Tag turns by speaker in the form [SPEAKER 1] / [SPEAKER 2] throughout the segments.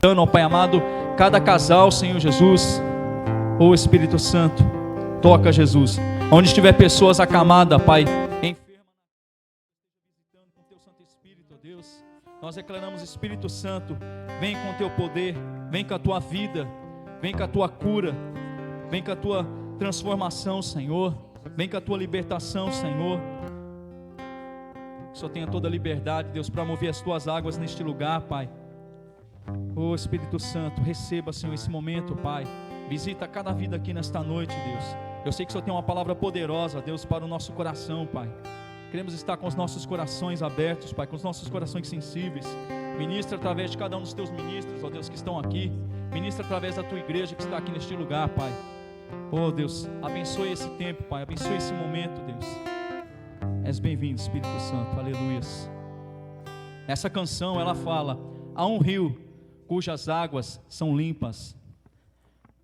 [SPEAKER 1] Ó Pai amado, cada casal, Senhor Jesus, ó Espírito Santo, toca, Jesus. Onde estiver pessoas acamadas, Pai, enfermas, visitando com Teu Santo Espírito, ó Deus. Nós declaramos, Espírito Santo, vem com Teu poder, vem com a Tua vida, vem com a Tua cura, vem com a Tua transformação, Senhor. Vem com a Tua libertação, Senhor. Que só tenha toda a liberdade, Deus, para mover as Tuas águas neste lugar, Pai. Ô Espírito Santo, receba, Senhor, esse momento, Pai. Visita cada vida aqui nesta noite, Deus. Eu sei que o Senhor tem uma palavra poderosa, Deus, para o nosso coração, Pai. Queremos estar com os nossos corações abertos, Pai, com os nossos corações sensíveis. Ministra através de cada um dos Teus ministros, ó Deus, que estão aqui. Ministra através da Tua igreja que está aqui neste lugar, Pai. Oh Deus, abençoe esse tempo, Pai, abençoe esse momento, Deus. És bem-vindo, Espírito Santo, aleluias. Essa canção, ela fala: há um rio cujas águas são limpas.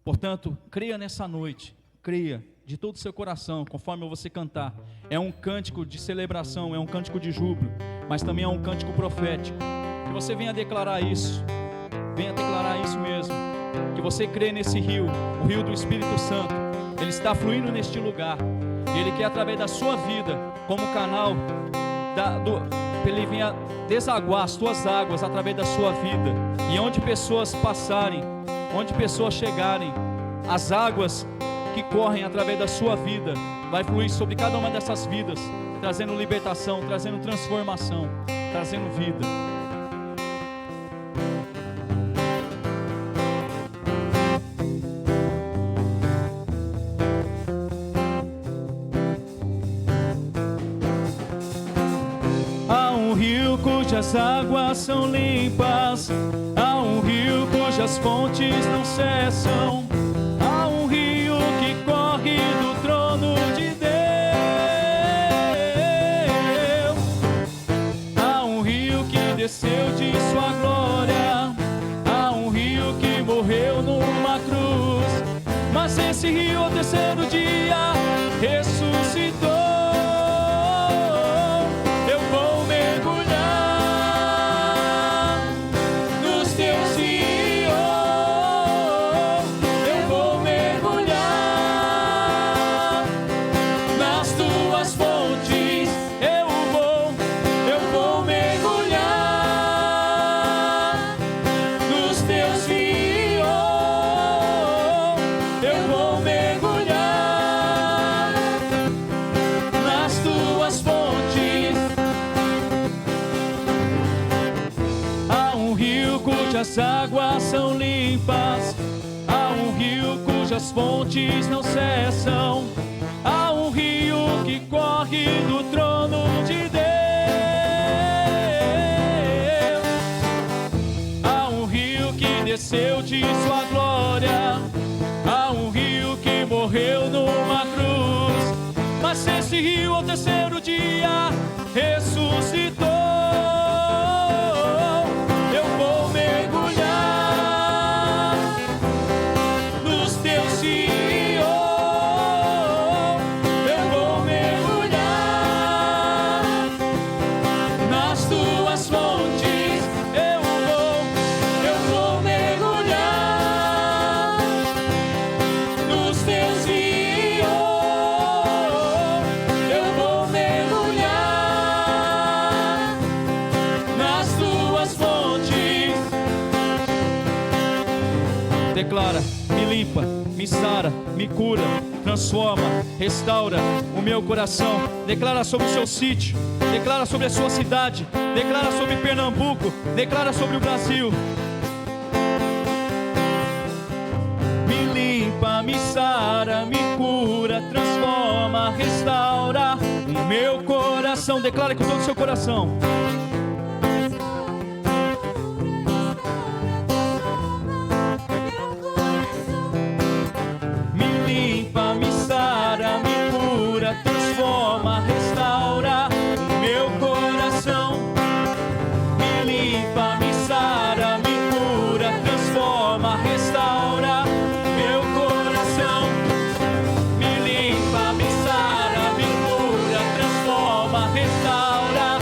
[SPEAKER 1] Portanto, creia nessa noite, creia de todo o seu coração, conforme você cantar. É um cântico de celebração, é um cântico de júbilo, mas também é um cântico profético. Que você venha declarar isso mesmo. Que você crê nesse rio, o rio do Espírito Santo. Ele está fluindo neste lugar, e Ele quer, através da sua vida, como canal, Ele venha desaguar as tuas águas através da sua vida. E onde pessoas passarem, onde pessoas chegarem, as águas que correm através da sua vida vai fluir sobre cada uma dessas vidas, trazendo libertação, trazendo transformação, trazendo vida. Cujas águas são limpas, há um rio cujas fontes não cessam, há um rio que corre do trono de Deus, há um rio que desceu de sua glória, há um rio que morreu numa cruz, mas esse rio ao terceiro dia ressuscitou. As águas são limpas, há um rio cujas fontes não cessam, há um rio que corre do trono de Deus, há um rio que desceu de sua glória, há um rio que morreu numa cruz, mas esse rio ao terceiro dia ressuscitou. Declara: me limpa, me sara, me cura, transforma, restaura o meu coração. Declara sobre o seu sítio, declara sobre a sua cidade, declara sobre Pernambuco, declara sobre o Brasil. Me limpa, me sara, me cura, transforma, restaura o meu coração. Declara com todo o seu coração. Transforma, restaura o meu coração. Me limpa, me sara, me cura, transforma, restaura meu coração. Me limpa, me sara, me cura, transforma, restaura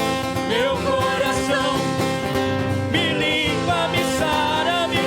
[SPEAKER 1] meu coração. Me limpa, me sara, me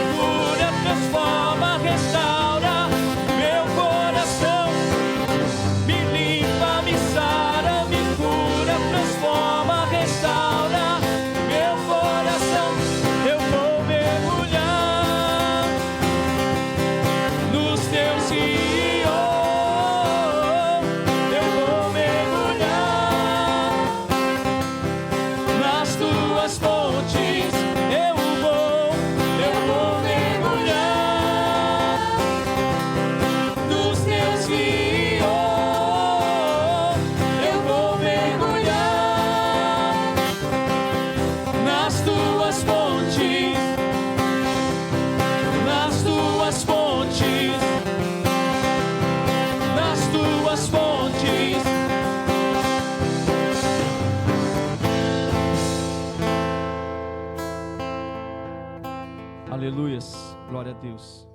[SPEAKER 1] Aleluias, glória a Deus.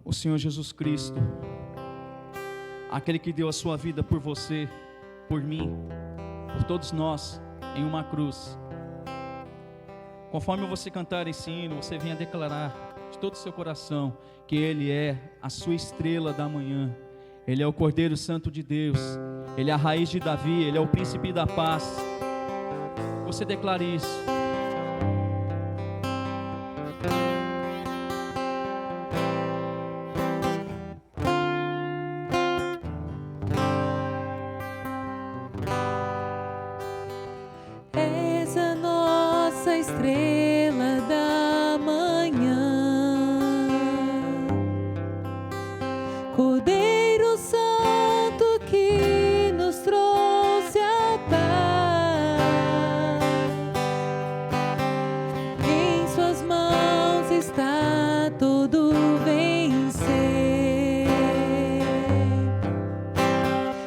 [SPEAKER 1] O Senhor Jesus Cristo, aquele que deu a sua vida por você, por mim, por todos nós, em uma cruz. Conforme você cantar esse hino, você venha declarar de todo o seu coração que Ele é a sua estrela da manhã, Ele é o Cordeiro Santo de Deus, Ele é a raiz de Davi, Ele é o príncipe da paz. Você declare isso.
[SPEAKER 2] És a nossa estrela da manhã, Cordeiro Santo que nos trouxe a paz. Em suas mãos está todo vencer.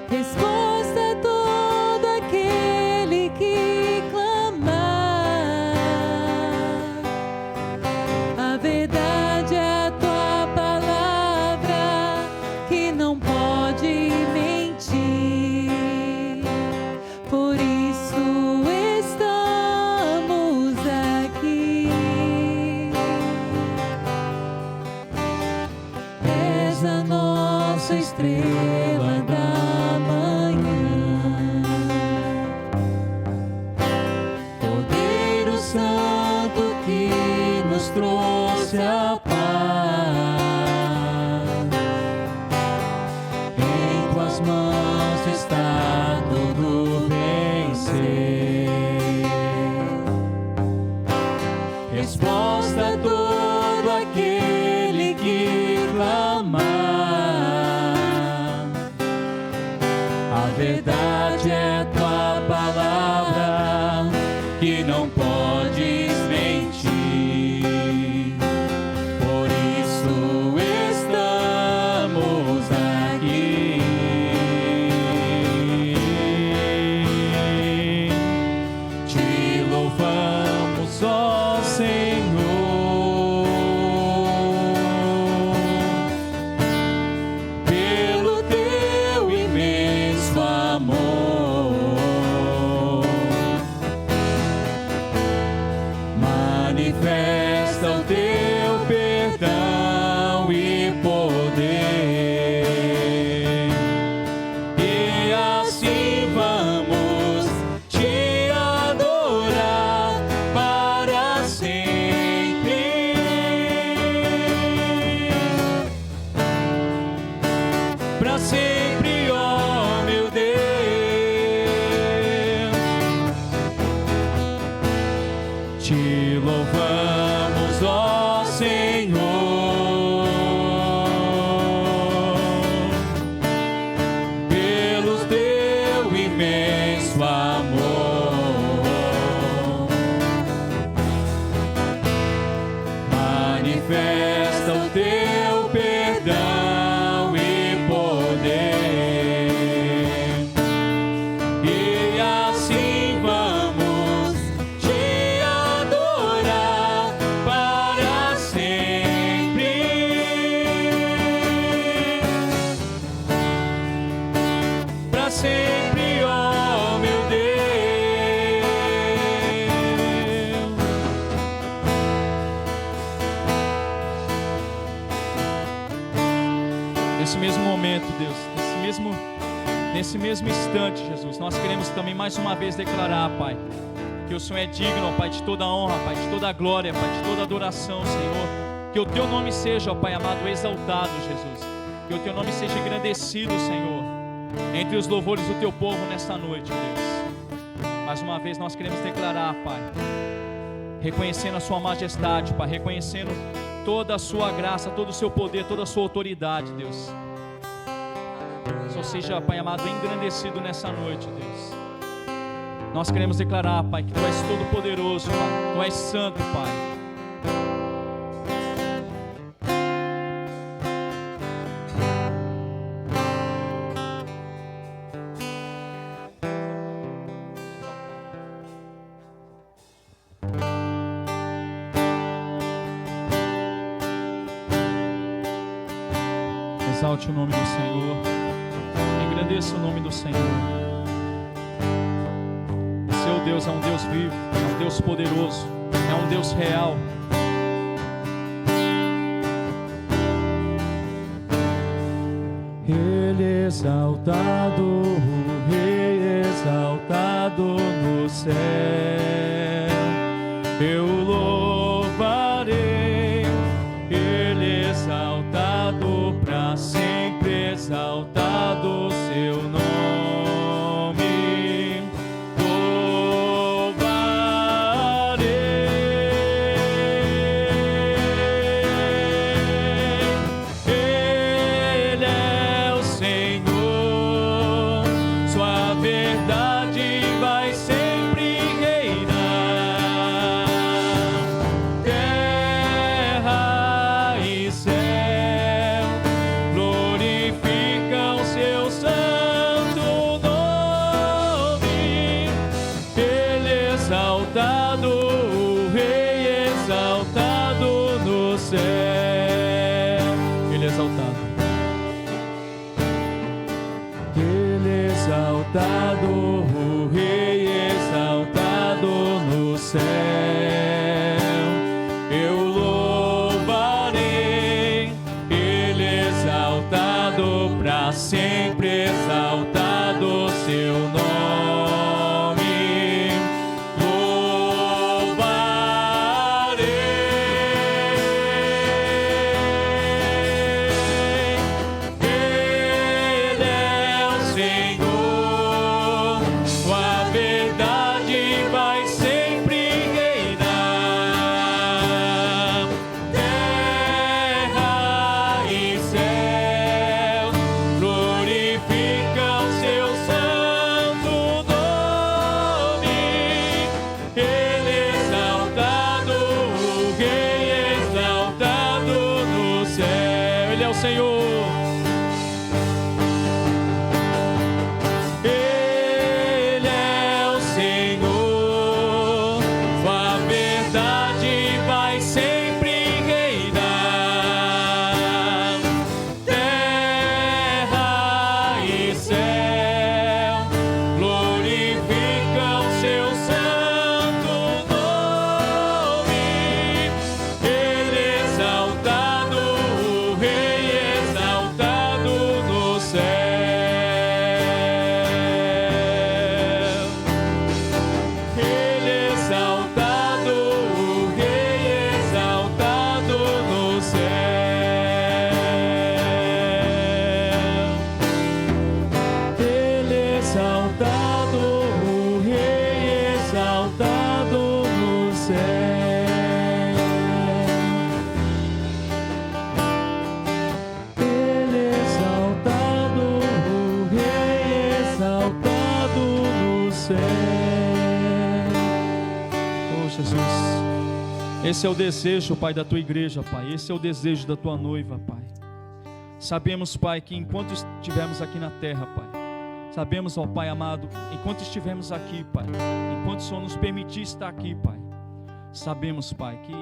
[SPEAKER 2] Resposta a todo aquele que clamar. A verdade é a tua palavra que não pode mentir. Por isso estamos aqui. És a nossa estrela da manhã, Cordeiro Santo que nos trouxe a paz. Em tuas mãos está tudo vencer. Resposta a todo aquele que clamar. A verdade é a tua palavra que não podes mentir. Por isso estamos aqui. Te louvamos, ó Senhor, pelo teu imenso amor. Manifesta o teu perdão e poder, e assim vamos te adorar para sempre. Para sempre, ó meu Deus. Te louvamos, ó Senhor, pelo teu imenso amor. Manifesta o teu perdão e poder, e assim vamos te adorar para sempre. Para sempre, ó meu Deus. Nesse mesmo momento, Deus, nesse mesmo instante, Jesus, nós queremos também mais uma vez declarar, Pai, que o Senhor é digno, ó Pai, de toda honra, Pai, de toda glória, Pai, de toda adoração, Senhor. Que o Teu nome seja, ó Pai amado, exaltado, Jesus. Que o Teu nome seja engrandecido, Senhor, entre os louvores do Teu povo nesta noite, Deus. Mais uma vez nós queremos declarar, Pai, reconhecendo a Sua majestade, Pai, reconhecendo toda a Sua graça, todo o Seu poder, toda a Sua autoridade, Deus. Só seja, Pai amado, engrandecido nessa noite, Deus. Nós queremos declarar, Pai, que Tu és todo poderoso, Pai. Tu és santo, Pai.
[SPEAKER 1] Exalte o nome do Senhor. Engrandeça o nome do Senhor. O seu Deus é um Deus vivo, é um Deus poderoso, é um Deus real. Ele exaltado, o Rei exaltado no céu. Eu louvarei, Ele exaltado para sempre, exaltado seu nome. O Rei exaltado no céu, eu louvarei, Ele exaltado para sempre, exaltado seu nome. Esse é o desejo, Pai, da tua igreja, Pai. Esse é o desejo da tua noiva, Pai. Sabemos, Pai, que enquanto estivermos aqui na terra, Pai, sabemos, ó Pai amado, enquanto estivermos aqui, Pai, enquanto o Senhor nos permitir estar aqui, Pai, sabemos, Pai, que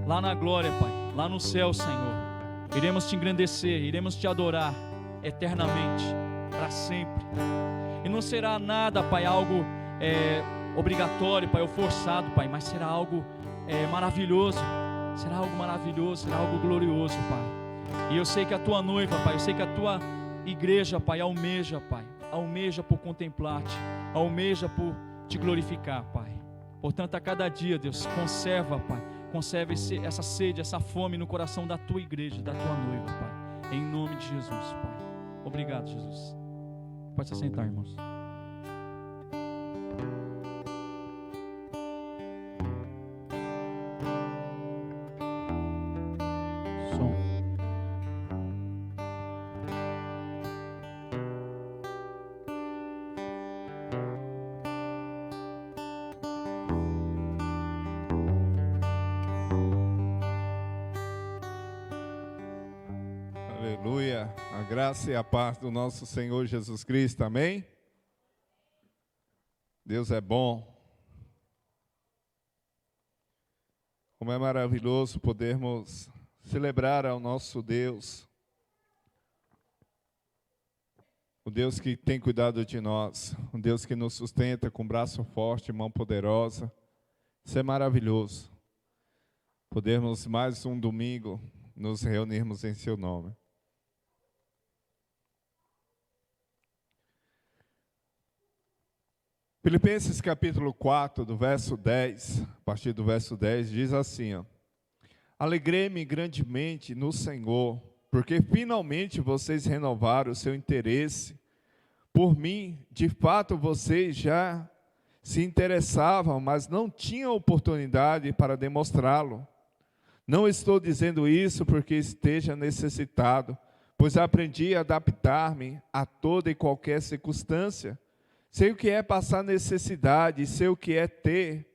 [SPEAKER 1] lá na glória, Pai, lá no céu, Senhor, iremos te engrandecer, iremos te adorar eternamente, para sempre. E não será nada, Pai, algo obrigatório, Pai, ou forçado, Pai, mas será algo maravilhoso, será algo maravilhoso, será algo glorioso, Pai. E eu sei que a tua noiva, Pai, eu sei que a tua igreja, Pai, almeja, Pai, almeja por contemplar-te, almeja por te glorificar, Pai. Portanto, a cada dia, Deus, conserva, Pai, conserva essa sede, essa fome no coração da tua igreja, da tua noiva, Pai, em nome de Jesus, Pai. Obrigado, Jesus. Pode se sentar, irmãos.
[SPEAKER 3] Aleluia, a graça e a paz do nosso Senhor Jesus Cristo, amém? Deus é bom. Como é maravilhoso podermos celebrar ao nosso Deus o Deus que tem cuidado de nós, um Deus que nos sustenta com braço forte, mão poderosa. Isso é maravilhoso. Podermos mais um domingo nos reunirmos em seu nome. Filipenses capítulo 4, do verso 10, a partir do verso 10, diz assim, ó: Alegrei-me grandemente no Senhor, porque finalmente vocês renovaram o seu interesse por mim. De fato, vocês já se interessavam, mas não tinham oportunidade para demonstrá-lo. Não estou dizendo isso porque esteja necessitado, pois aprendi a adaptar-me a toda e qualquer circunstância. Sei o que é passar necessidade, sei o que é ter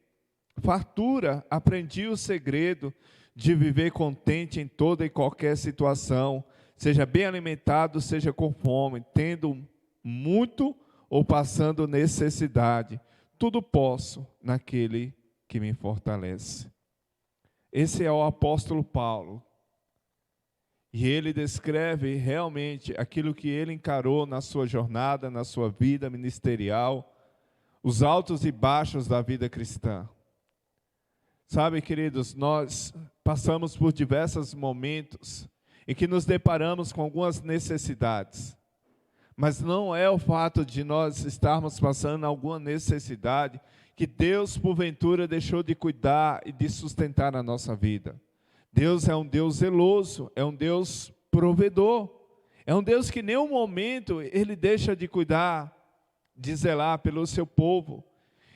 [SPEAKER 3] fartura. Aprendi o segredo de viver contente em toda e qualquer situação, seja bem alimentado, seja com fome, tendo muito ou passando necessidade. Tudo posso naquele que me fortalece. Esse é o apóstolo Paulo. E ele descreve realmente aquilo que ele encarou na sua jornada, na sua vida ministerial, os altos e baixos da vida cristã. Sabe, queridos, nós passamos por diversos momentos em que nos deparamos com algumas necessidades. Mas não é o fato de nós estarmos passando alguma necessidade que Deus, porventura, deixou de cuidar e de sustentar a nossa vida. Deus é um Deus zeloso, é um Deus provedor, é um Deus que em nenhum momento Ele deixa de cuidar, de zelar pelo seu povo.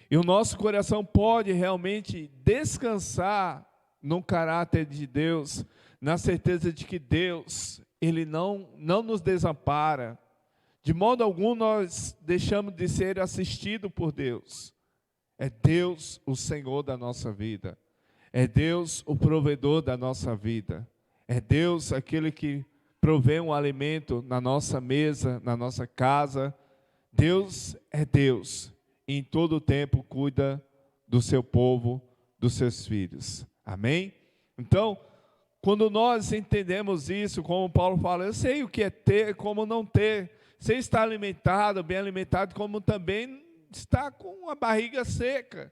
[SPEAKER 3] E o nosso coração pode realmente descansar no caráter de Deus, na certeza de que Deus, Ele não nos desampara. De modo algum nós deixamos de ser assistidos por Deus. É Deus o Senhor da nossa vida. É Deus o provedor da nossa vida. É Deus aquele que provê um alimento na nossa mesa, na nossa casa. Deus é Deus. E em todo o tempo cuida do seu povo, dos seus filhos. Amém? Então, quando nós entendemos isso, como Paulo fala, eu sei o que é ter, como não ter. Sei estar alimentado, bem alimentado, como também estar com a barriga seca.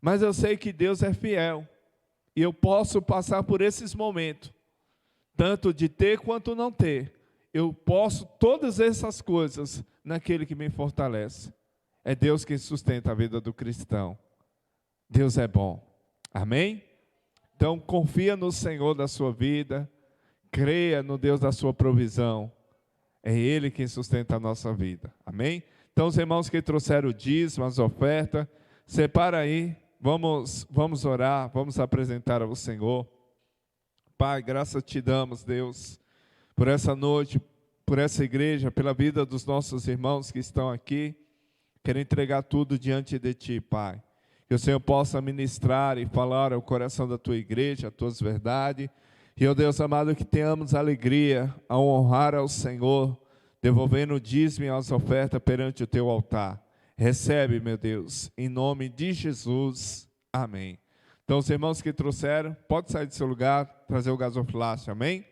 [SPEAKER 3] Mas eu sei que Deus é fiel. E eu posso passar por esses momentos, tanto de ter quanto não ter. Eu posso todas essas coisas naquele que me fortalece. É Deus quem sustenta a vida do cristão. Deus é bom. Amém? Então confia no Senhor da sua vida. Creia no Deus da sua provisão. É Ele quem sustenta a nossa vida. Amém? Então os irmãos que trouxeram o dízimo, as ofertas, separa aí. Vamos orar, vamos apresentar ao Senhor. Pai, graças te damos, Deus, por essa noite, por essa igreja, pela vida dos nossos irmãos que estão aqui. Quero entregar tudo diante de ti, Pai. Que o Senhor possa ministrar e falar ao coração da tua igreja, as tuas verdades. E, ó Deus amado, que tenhamos alegria ao honrar ao Senhor, devolvendo o dízimo e as ofertas perante o teu altar. Recebe, meu Deus, em nome de Jesus. Amém. Então, os irmãos que trouxeram, pode sair do seu lugar, trazer o gasofilácio. Amém?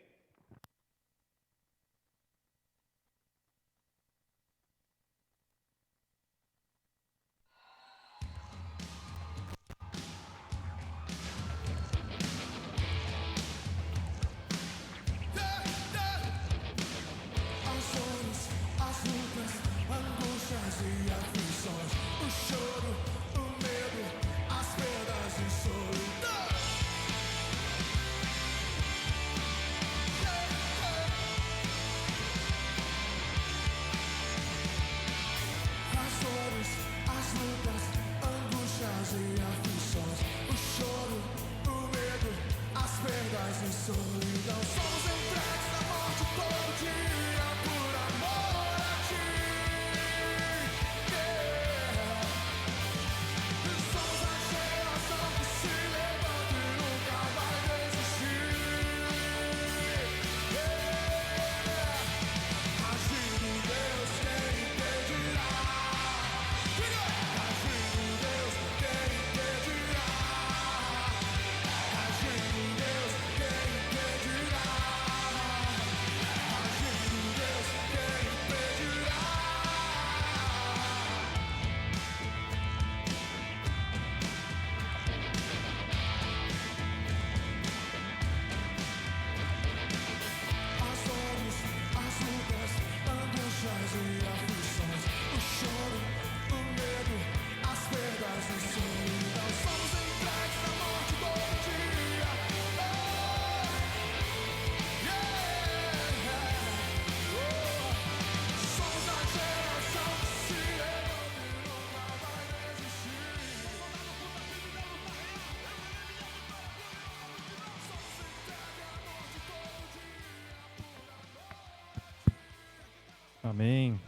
[SPEAKER 4] Amém.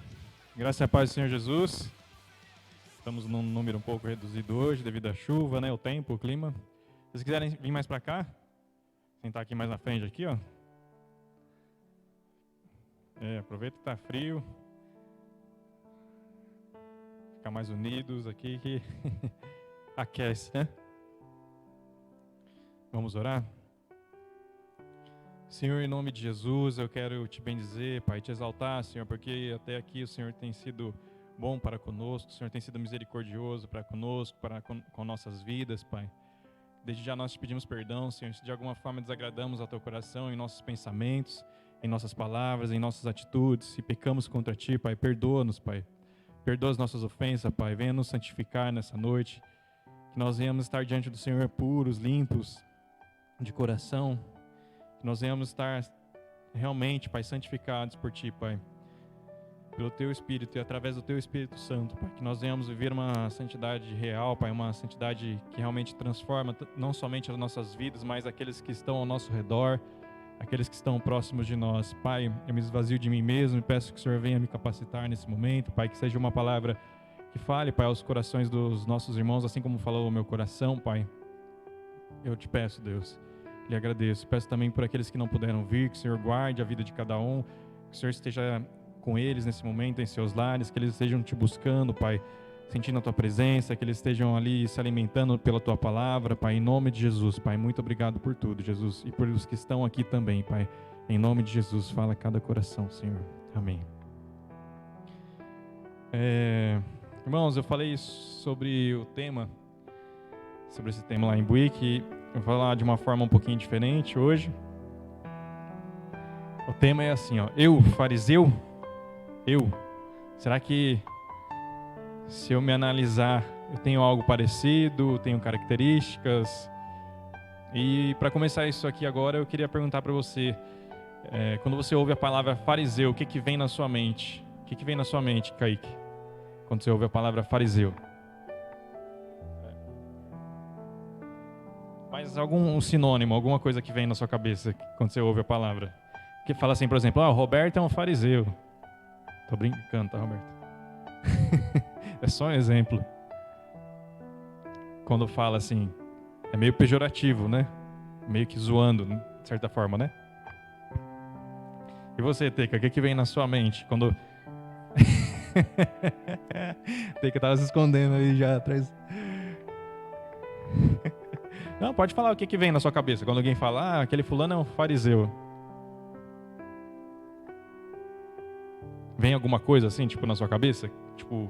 [SPEAKER 4] Graças e paz do Senhor Jesus. Estamos num número um pouco reduzido hoje, devido à chuva, né? O tempo, o clima. Se vocês quiserem vir mais para cá, sentar aqui mais na frente, aqui, ó. Aproveita que tá frio. Ficar mais unidos aqui, que aquece, né? Vamos orar? Senhor, em nome de Jesus, eu quero te bendizer, Pai, te exaltar, Senhor, porque até aqui o Senhor tem sido bom para conosco, o Senhor tem sido misericordioso para conosco, com nossas vidas, Pai. Desde já nós te pedimos perdão, Senhor, se de alguma forma desagradamos ao teu coração, em nossos pensamentos, em nossas palavras, em nossas atitudes, se pecamos contra ti, Pai, perdoa-nos, Pai. Perdoa as nossas ofensas, Pai, venha nos santificar nessa noite, que nós venhamos estar diante do Senhor puros, limpos, de coração, que nós venhamos estar realmente, Pai, santificados por Ti, Pai, pelo Teu Espírito e através do Teu Espírito Santo, Pai, que nós venhamos viver uma santidade real, Pai, uma santidade que realmente transforma não somente as nossas vidas, mas aqueles que estão ao nosso redor, aqueles que estão próximos de nós. Pai, eu me esvazio de mim mesmo e peço que o Senhor venha me capacitar nesse momento, Pai, que seja uma palavra que fale, Pai, aos corações dos nossos irmãos, assim como falou o meu coração, Pai. Eu te peço, Deus, lhe agradeço. Peço também por aqueles que não puderam vir, que o Senhor guarde a vida de cada um, que o Senhor esteja com eles nesse momento, em seus lares, que eles estejam te buscando, Pai, sentindo a Tua presença, que eles estejam ali se alimentando pela Tua palavra, Pai, em nome de Jesus, Pai. Muito obrigado por tudo, Jesus, e por os que estão aqui também, Pai. Em nome de Jesus, fala a cada coração, Senhor. Amém. Irmãos, eu falei sobre o tema, sobre esse tema lá em Buíque. Eu vou falar de uma forma um pouquinho diferente hoje. O tema é assim, ó. Eu, fariseu, será que se eu me analisar, eu tenho algo parecido, tenho características? E para começar isso aqui agora, eu queria perguntar para você, quando você ouve a palavra fariseu, o que vem na sua mente? O que vem na sua mente, Kaique? Quando você ouve a palavra fariseu? Mas algum sinônimo, alguma coisa que vem na sua cabeça quando você ouve a palavra? Que fala assim, por exemplo, o Roberto é um fariseu. Tô brincando, tá, Roberto? É só um exemplo. Quando fala assim, é meio pejorativo, né? Meio que zoando, de certa forma, né? E você, Teca, o que vem na sua mente quando... Teca tava se escondendo aí já atrás. Não, pode falar o que vem na sua cabeça quando alguém fala, aquele fulano é um fariseu. Vem alguma coisa assim, tipo, na sua cabeça? Tipo,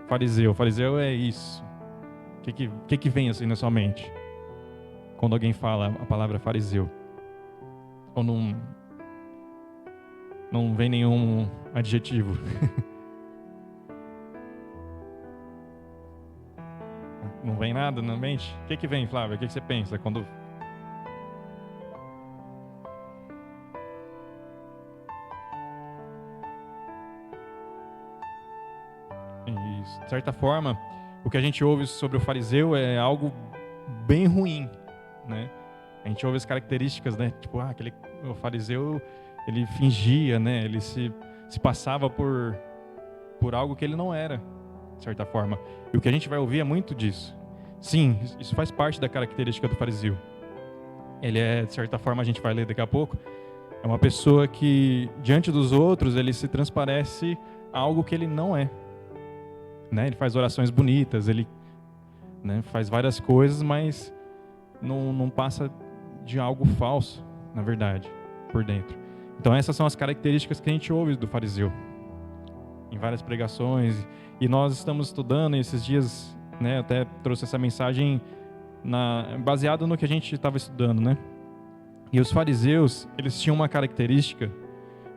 [SPEAKER 4] fariseu é isso. O que vem assim na sua mente? Quando alguém fala a palavra fariseu? Ou não vem nenhum adjetivo? Não vem nada na mente? O que vem, Flávia? O que você pensa quando... Isso. De certa forma, o que a gente ouve sobre o fariseu é algo bem ruim, né? A gente ouve as características, né? Tipo, o fariseu, ele fingia, né? Ele se passava por algo que ele não era, de certa forma. E o que a gente vai ouvir é muito disso. Sim, isso faz parte da característica do fariseu. Ele de certa forma, a gente vai ler daqui a pouco, é uma pessoa que, diante dos outros, ele se transparece a algo que ele não é. Né? Ele faz orações bonitas, ele, né, faz várias coisas, mas não passa de algo falso, na verdade, por dentro. Então essas são as características que a gente ouve do fariseu em várias pregações, e nós estamos estudando esses dias, né, até trouxe essa mensagem baseado no que a gente estava estudando, né? E os fariseus, eles tinham uma característica,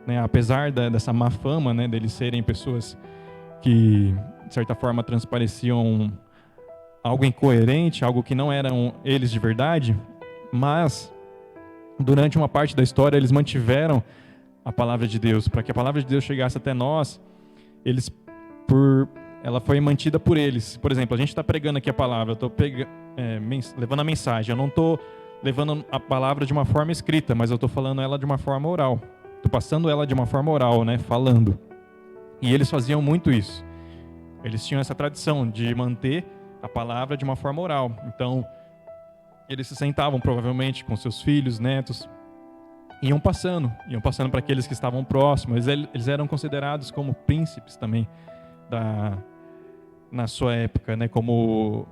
[SPEAKER 4] né, apesar dessa má fama, né, deles serem pessoas que, de certa forma, transpareciam algo incoerente, algo que não eram eles de verdade, mas durante uma parte da história eles mantiveram a palavra de Deus, para que a palavra de Deus chegasse até nós, ela foi mantida por eles. Por exemplo, a gente está pregando aqui a palavra, eu estou levando a mensagem, eu não estou levando a palavra de uma forma escrita, mas eu estou falando ela de uma forma oral, estou passando ela de uma forma oral, né, falando. E eles faziam muito isso. Eles tinham essa tradição de manter a palavra de uma forma oral. Então, eles se sentavam provavelmente com seus filhos, netos, iam passando para aqueles que estavam próximos. Eles eram considerados como príncipes também na sua época, né? Como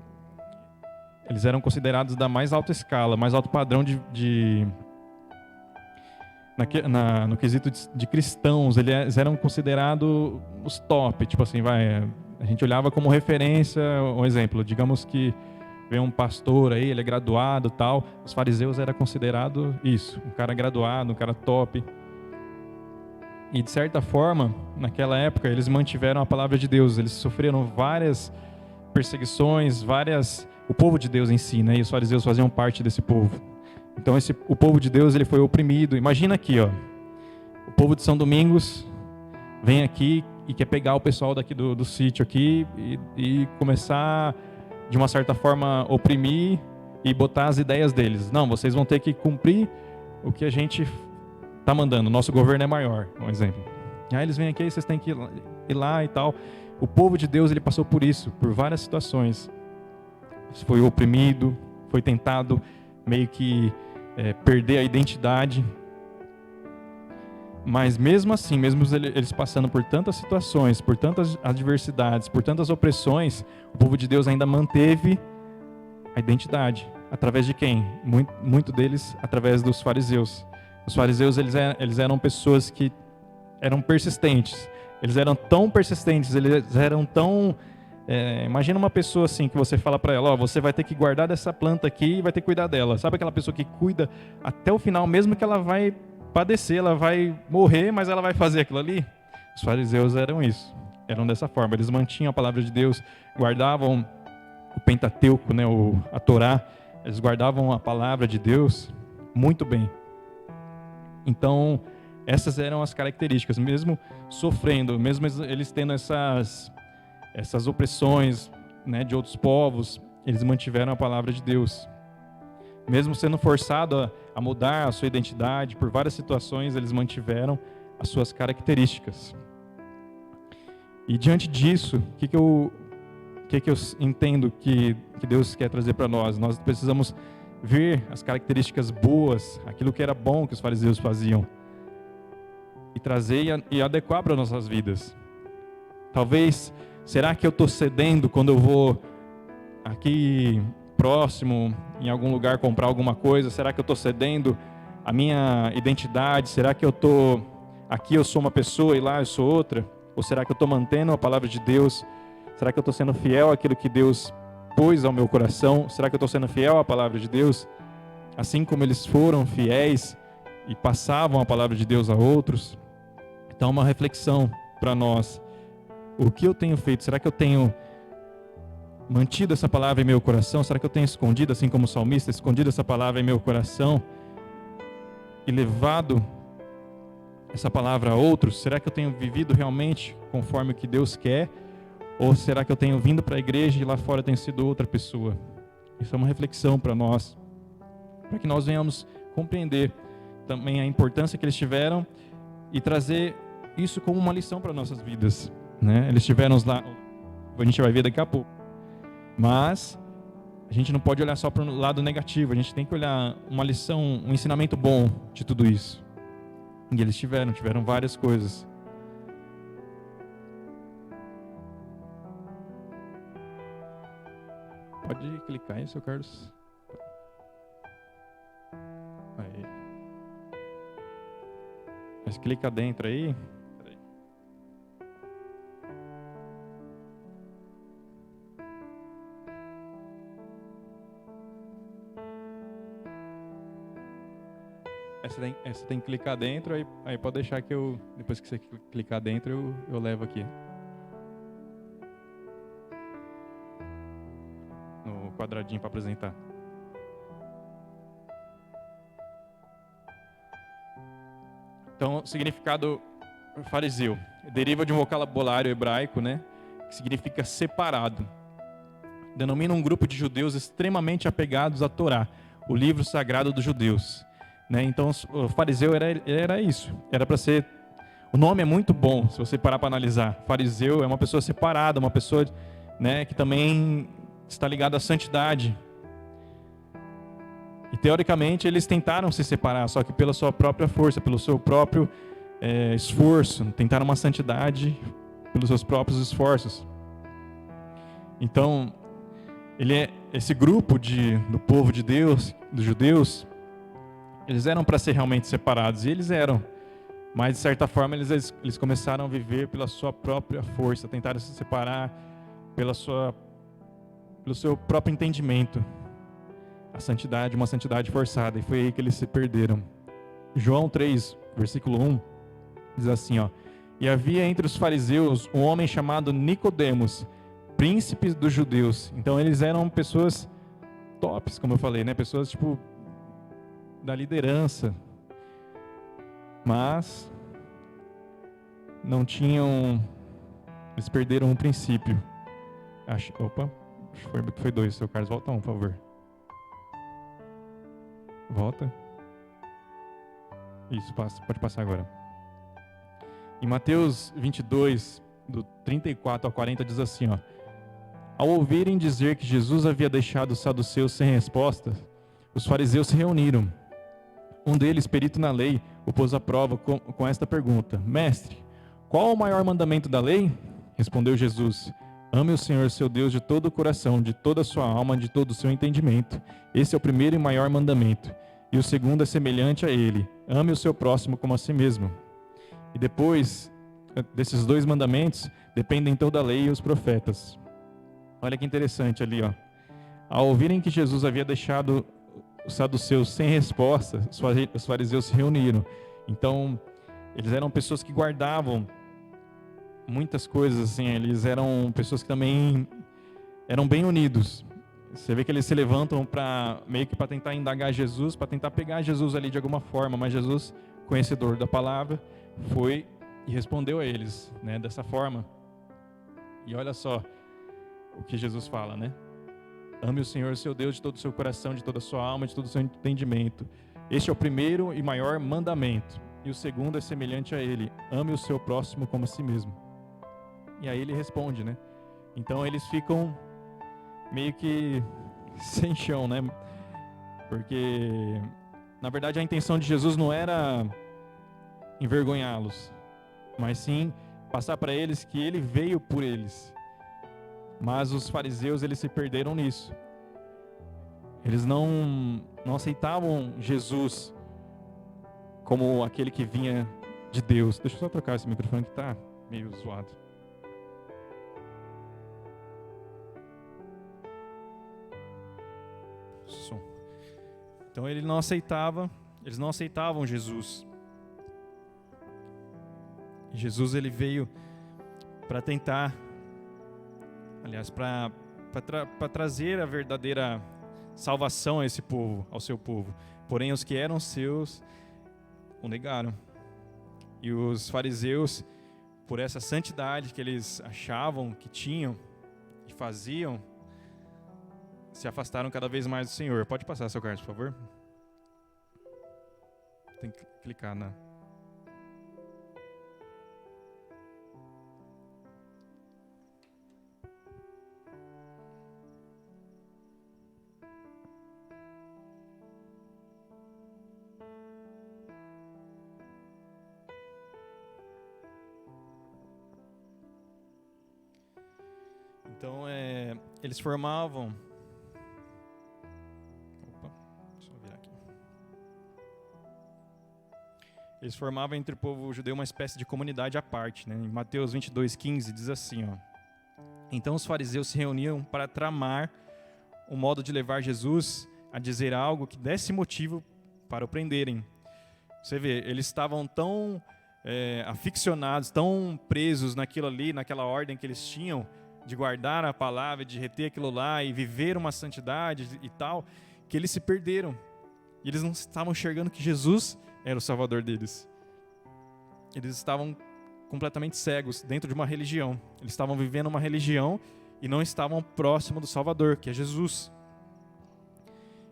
[SPEAKER 4] eles eram considerados da mais alta escala, mais alto padrão no quesito de cristãos. Eles eram considerados os top, tipo assim, a gente olhava como referência, um exemplo, digamos que vem um pastor aí, ele é graduado, tal, os fariseus eram considerados isso, um cara graduado, um cara top. E de certa forma, naquela época, eles mantiveram a palavra de Deus, eles sofreram várias perseguições, o povo de Deus em si, né? E os fariseus faziam parte desse povo. Então o povo de Deus, ele foi oprimido. Imagina aqui, ó, o povo de São Domingos vem aqui e quer pegar o pessoal daqui do sítio aqui e começar, de uma certa forma, oprimir e botar as ideias deles. Não, vocês vão ter que cumprir o que a gente está mandando. Nosso governo é maior, um exemplo. Aí eles vêm aqui e vocês têm que ir lá e tal. O povo de Deus, ele passou por isso, por várias situações. Foi oprimido, foi tentado meio que perder a identidade. Mas mesmo assim, mesmo eles passando por tantas situações, por tantas adversidades, por tantas opressões, o povo de Deus ainda manteve a identidade. Através de quem? Muito deles através dos fariseus. Os fariseus, eles eram pessoas que eram persistentes. Eles eram tão persistentes, eles eram tão... imagina uma pessoa assim, que você fala para ela, você vai ter que guardar dessa planta aqui e vai ter que cuidar dela. Sabe aquela pessoa que cuida até o final, mesmo que ela vai padecer, ela vai morrer, mas ela vai fazer aquilo ali? Os fariseus eram isso, eram dessa forma. Eles mantinham a palavra de Deus, guardavam o Pentateuco, né, a Torá, eles guardavam a palavra de Deus muito bem. Então, essas eram as características, mesmo sofrendo, mesmo eles tendo essas opressões, né, de outros povos, eles mantiveram a palavra de Deus. Mesmo sendo forçado a mudar a sua identidade, por várias situações, eles mantiveram as suas características. E diante disso, o que eu entendo que Deus quer trazer para nós? Nós precisamos ver as características boas, aquilo que era bom que os fariseus faziam, e trazer e adequar para nossas vidas. Talvez, será que eu estou cedendo quando eu vou aqui próximo, em algum lugar, comprar alguma coisa? Será que eu estou cedendo a minha identidade? Será que eu estou aqui, eu sou uma pessoa e lá eu sou outra? Ou será que eu estou mantendo a palavra de Deus? Será que eu estou sendo fiel àquilo que Deus pôs ao meu coração? Será que eu estou sendo fiel à palavra de Deus? Assim como eles foram fiéis e passavam a palavra de Deus a outros. Então, uma reflexão para nós. O que eu tenho feito? Será que eu tenho mantido essa palavra em meu coração? Será que eu tenho escondido, assim como o salmista, escondido essa palavra em meu coração e levado essa palavra a outros? Será que eu tenho vivido realmente conforme o que Deus quer? Ou será que eu tenho vindo para a igreja e lá fora tenho sido outra pessoa? Isso é uma reflexão para nós, para que nós venhamos compreender também a importância que eles tiveram e trazer isso como uma lição para nossas vidas, né? Eles tiveram lá, a gente vai ver daqui a pouco, mas a gente não pode olhar só para o lado negativo, a gente tem que olhar uma lição, um ensinamento bom de tudo isso. E eles tiveram várias coisas. Pode clicar aí, seu Carlos. Aí. Mas clica dentro aí. Peraí. Você tem que clicar dentro, aí pode deixar que depois que você clicar dentro, eu levo aqui. No quadradinho para apresentar. Então, o significado fariseu deriva de um vocabulário hebraico, né, que significa separado. Denomina um grupo de judeus extremamente apegados à Torá, o livro sagrado dos judeus, né? Então, o fariseu era isso. Era para ser O nome é muito bom, se você parar para analisar. Fariseu é uma pessoa separada, uma pessoa, né, que também está ligada à santidade. E teoricamente eles tentaram se separar, só que pela sua própria força, pelo seu próprio esforço. Tentaram uma santidade pelos seus próprios esforços. Então, esse grupo do povo de Deus, dos judeus, eles eram para ser realmente separados, e eles eram. Mas, de certa forma, eles começaram a viver pela sua própria força, tentaram se separar pelo seu próprio entendimento. A santidade, uma santidade forçada, e foi aí que eles se perderam. João 3, versículo 1, diz assim, ó: E havia entre os fariseus um homem chamado Nicodemos, príncipe dos judeus. Então eles eram pessoas tops, como eu falei, né? Pessoas tipo da liderança, mas não tinham, eles perderam o princípio. Acho que foi 2. Seu Carlos, volta por favor. Volta. Isso, pode passar agora. Em Mateus 22, do 34 ao 40, diz assim, ó: Ao ouvirem dizer que Jesus havia deixado os saduceus sem resposta, os fariseus se reuniram. Um deles, perito na lei, o pôs à prova com esta pergunta: Mestre, qual o maior mandamento da lei? Respondeu Jesus: Ame o Senhor seu Deus de todo o coração, de toda a sua alma, de todo o seu entendimento. Esse é o primeiro e maior mandamento. E o segundo é semelhante a ele: ame o seu próximo como a si mesmo. E depois desses 2 mandamentos, dependem toda a lei e os profetas. Olha que interessante ali, ó. Ao ouvirem que Jesus havia deixado os saduceus sem resposta, os fariseus se reuniram. Então, eles eram pessoas que guardavam muitas coisas, assim, eles eram pessoas que também eram bem unidos. Você vê que eles se levantam meio que para tentar indagar Jesus, para tentar pegar Jesus ali de alguma forma, mas Jesus, conhecedor da palavra, foi e respondeu a eles, né, dessa forma. E olha só o que Jesus fala, né? Ame o Senhor seu Deus de todo o seu coração, de toda a sua alma, de todo o seu entendimento. Este é o primeiro e maior mandamento. E o segundo é semelhante a ele: ame o seu próximo como a si mesmo. E aí ele responde, né? Então eles ficam meio que sem chão, né? Porque, na verdade, a intenção de Jesus não era envergonhá-los, mas sim passar para eles que ele veio por eles. Mas os fariseus, eles se perderam nisso. Eles não aceitavam Jesus como aquele que vinha de Deus. Deixa eu só trocar esse microfone que está meio zoado. Som. Então eles não aceitavam Jesus. Jesus, ele veio para tentar, aliás, para trazer a verdadeira salvação a esse povo, ao seu povo. Porém, os que eram seus o negaram. E os fariseus, por essa santidade que eles achavam que tinham e faziam, se afastaram cada vez mais do Senhor. Pode passar, seu Carlos, por favor? Tem que clicar na... Então, eles formavam... Opa, deixa eu virar aqui. Eles formavam entre o povo judeu uma espécie de comunidade à parte, né? Em Mateus 22:15 diz assim, ó: Então os fariseus se reuniam para tramar um modo de levar Jesus a dizer algo que desse motivo para o prenderem. Você vê, eles estavam tão aficionados, tão presos naquilo ali, naquela ordem que eles tinham, de guardar a palavra, de reter aquilo lá e viver uma santidade e tal, que eles se perderam. E eles não estavam enxergando que Jesus era o Salvador deles. Eles estavam completamente cegos dentro de uma religião. Eles estavam vivendo uma religião e não estavam próximo do Salvador, que é Jesus.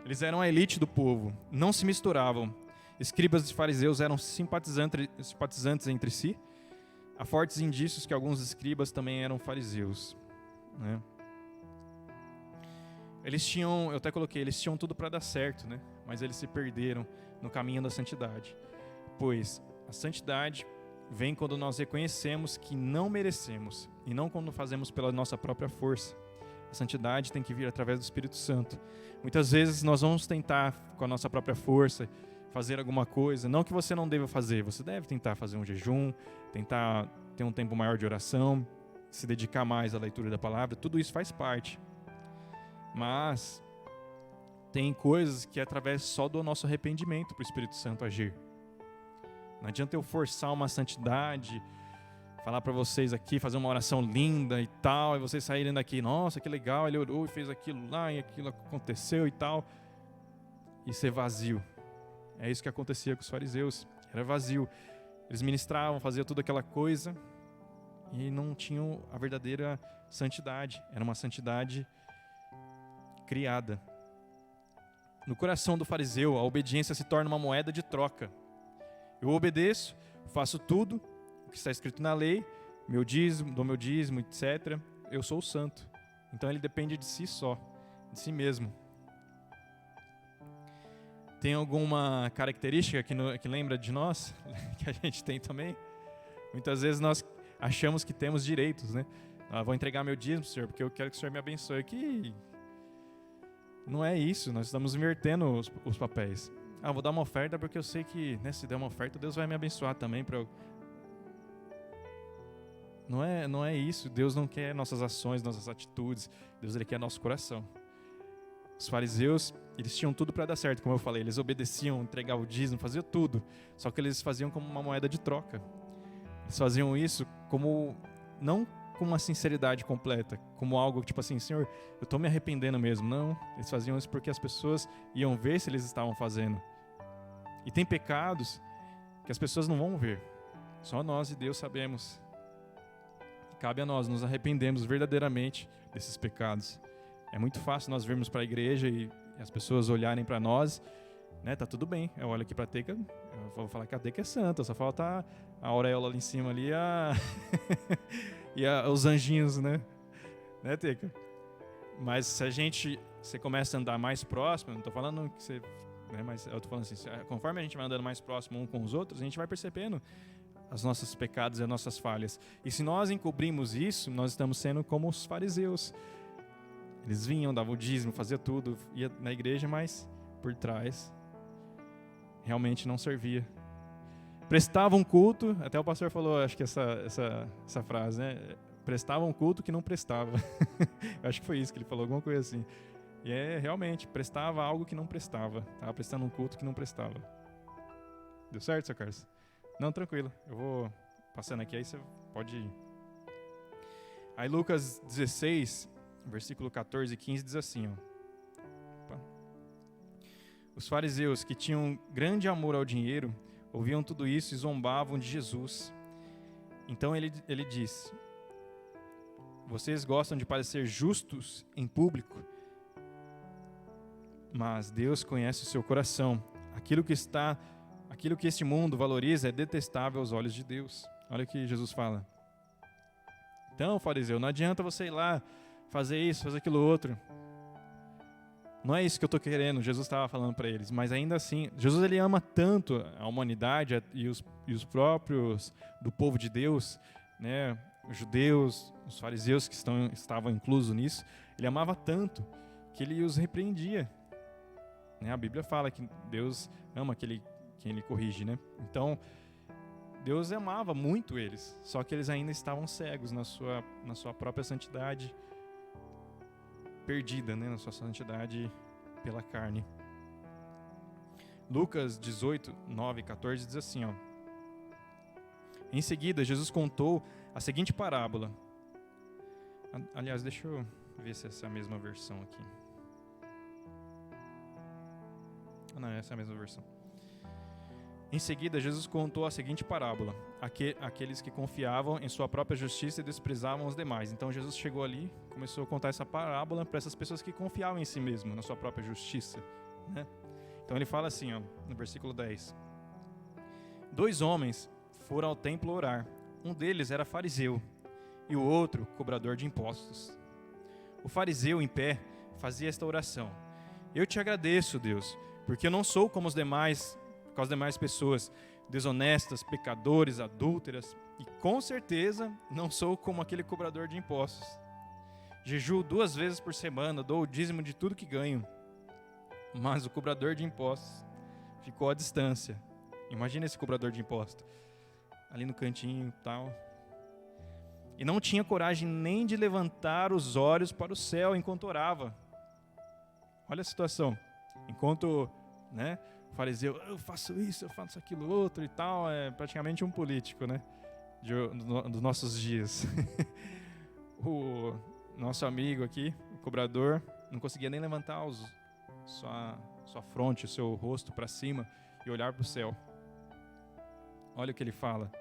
[SPEAKER 4] Eles eram a elite do povo, não se misturavam. escribas e fariseus eram simpatizantes entre si. Há fortes indícios que alguns escribas também eram fariseus, né? Eu até coloquei, eles tinham tudo para dar certo, né? Mas eles se perderam no caminho da santidade. Pois a santidade vem quando nós reconhecemos que não merecemos e não quando fazemos pela nossa própria força. A santidade tem que vir através do Espírito Santo. Muitas vezes nós vamos tentar com a nossa própria força fazer alguma coisa, não que você não deva fazer, você deve tentar fazer um jejum, tentar ter um tempo maior de oração, se dedicar mais à leitura da palavra, tudo isso faz parte. Mas tem coisas que é através só do nosso arrependimento para o Espírito Santo agir. Não adianta eu forçar uma santidade, falar para vocês aqui, fazer uma oração linda e tal, e vocês saírem daqui, nossa, que legal, ele orou e fez aquilo lá, e aquilo aconteceu e tal, e ser vazio. É isso que acontecia com os fariseus, era vazio. Eles ministravam, faziam toda aquela coisa, e não tinham a verdadeira santidade, era uma santidade criada. No coração do fariseu, a obediência se torna uma moeda de troca. Eu obedeço, faço tudo o que está escrito na lei, dou meu dízimo, etc. Eu sou o santo. Então ele depende de si só, de si mesmo. Tem alguma característica que lembra de nós, que a gente tem também? Muitas vezes nós achamos que temos direitos, né? Vou entregar meu dízimo, Senhor, porque eu quero que o Senhor me abençoe. Que não é isso, nós estamos invertendo os papéis. Vou dar uma oferta porque eu sei que, né, se der uma oferta, Deus vai me abençoar também. Não é isso, Deus não quer nossas ações, nossas atitudes, Deus ele quer nosso coração. Os fariseus, eles tinham tudo para dar certo, como eu falei, eles obedeciam, entregavam o dízimo, faziam tudo, só que eles faziam como uma moeda de troca. Eles faziam isso não com uma sinceridade completa, como algo tipo assim, Senhor, eu estou me arrependendo mesmo. Não, eles faziam isso porque as pessoas iam ver se eles estavam fazendo. E tem pecados que as pessoas não vão ver, só nós e Deus sabemos. Cabe a nós nos arrependermos verdadeiramente desses pecados. É muito fácil nós virmos para a igreja e as pessoas olharem para nós, né? Tá tudo bem, eu olho aqui para a Teca, eu vou falar que a Teca é santa, só falta a auréola ali em cima ali e os anjinhos, né? Né, Teca? Mas se você começa a andar mais próximo, não estou falando que você, né? Mas eu estou falando assim, conforme a gente vai andando mais próximo um com os outros, a gente vai percebendo os nossos pecados e as nossas falhas. E se nós encobrimos isso, nós estamos sendo como os fariseus. Eles vinham, davam o dízimo, faziam tudo, ia na igreja, mas por trás realmente não servia. Prestavam culto, até o pastor falou, acho que essa frase, né? Prestavam culto que não prestava. Acho que foi isso que ele falou, alguma coisa assim. E realmente, prestava algo que não prestava. Estava prestando um culto que não prestava. Deu certo, seu Carlos? Não, tranquilo. Eu vou passando aqui, aí você pode ir. Aí Lucas 16, versículo 14 e 15 diz assim, Os fariseus, que tinham grande amor ao dinheiro, ouviam tudo isso e zombavam de Jesus. Então ele disse, vocês gostam de parecer justos em público, mas Deus conhece o seu coração. Aquilo que este mundo valoriza é detestável aos olhos de Deus. Olha o que Jesus fala. Então, fariseu, não adianta você ir lá fazer isso, fazer aquilo outro. Não é isso que eu estou querendo, Jesus estava falando para eles. Mas ainda assim, Jesus ele ama tanto a humanidade e os próprios do povo de Deus, né? Os judeus, os fariseus que estavam inclusos nisso. Ele amava tanto que ele os repreendia. Né? A Bíblia fala que Deus ama quem ele corrige, né? Então, Deus amava muito eles, só que eles ainda estavam cegos na sua própria santidade perdida, né? Na sua santidade pela carne. Lucas 18, 9 e 14 diz assim, Em seguida, Jesus contou a seguinte parábola. Aliás, deixa eu ver se essa é a mesma versão aqui. Não, essa é a mesma versão. Em seguida, Jesus contou a seguinte parábola. Aqueles que confiavam em sua própria justiça e desprezavam os demais. Então, Jesus chegou ali, começou a contar essa parábola para essas pessoas que confiavam em si mesmo, na sua própria justiça. Né? Então, ele fala assim, no versículo 10. 2 homens foram ao templo orar. Um deles era fariseu e o outro cobrador de impostos. O fariseu, em pé, fazia esta oração: Eu te agradeço, Deus, porque eu não sou como as demais pessoas, desonestas, pecadores, adúlteras, e com certeza não sou como aquele cobrador de impostos. Jejuo 2 vezes por semana, dou o dízimo de tudo que ganho. Mas o cobrador de impostos ficou à distância. Imagina esse cobrador de impostos, ali no cantinho e tal. E não tinha coragem nem de levantar os olhos para o céu enquanto orava. Olha a situação. Enquanto, o fariseu, eu faço isso, eu faço aquilo outro e tal, é praticamente um político, dos nossos dias. O nosso amigo aqui, o cobrador, não conseguia nem levantar sua fronte, o seu rosto para cima e olhar para o céu. Olha o que ele fala.